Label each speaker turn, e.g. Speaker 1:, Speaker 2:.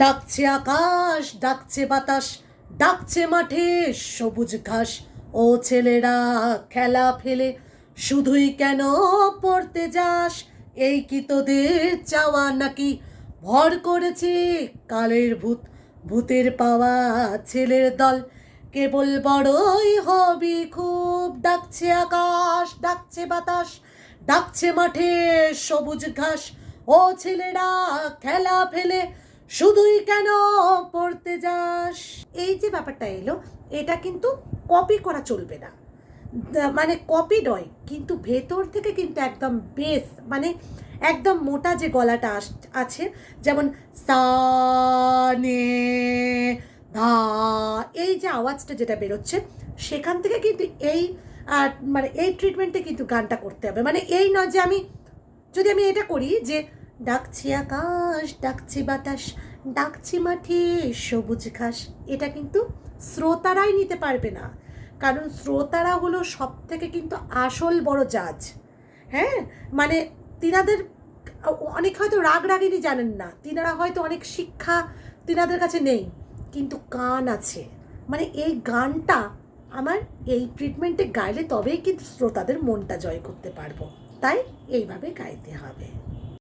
Speaker 1: ডাকছে আকাশ, ডাকছে বাতাস, ডাকছে মাঠে সবুজ ঘাস। ও ছেলেরা খেলা ফেলে শুধুই কেন পড়তে যাস? এই কি তোদের চাওয়া নাকি? ভর করেছে কালের ভূত, ভূতের পাওয়া ছেলের দল। কেবল বড়ই হবি খুব। ডাকছে আকাশ, ডাকছে বাতাস, ডাকছে মাঠে সবুজ ঘাস। ও ছেলেরা খেলা ফেলে শুধুই কেন পড়তে যাস? এই যে ব্যাপারটা এলো, এটা কিন্তু কপি করা চলবে না। মানে কপি নয়, কিন্তু ভেতর থেকে কিন্তু একদম বেস, মানে একদম মোটা যে গলাটা আছে, যেমন সা নে ধা, এই যে আওয়াজটা যেটা বেরোচ্ছে, সেখান থেকে কিন্তু এই মানে এই ট্রিটমেন্টে কিন্তু গানটা করতে হবে। মানে এই নয় যে যদি আমি এটা করি যে ডাকছি আকাশ, ডাকছি বাতাস, ডাকছি মাঠে সবুজ ঘাস, এটা কিন্তু শ্রোতারাই নিতে পারবে না। কারণ শ্রোতারা হলো সব থেকে কিন্তু আসল বড় জাজ। হ্যাঁ, মানে তিনাদের অনেক হয়তো রাগ রাগিনী জানেন না, তিনারা হয়তো অনেক শিক্ষা তিনাদের কাছে নেই, কিন্তু গান আছে। মানে এই গানটা আমার এই ট্রিটমেন্টে গাইলে তবেই কিন্তু শ্রোতাদের মনটা জয় করতে পারবো। তাই এইভাবে গাইতে হবে।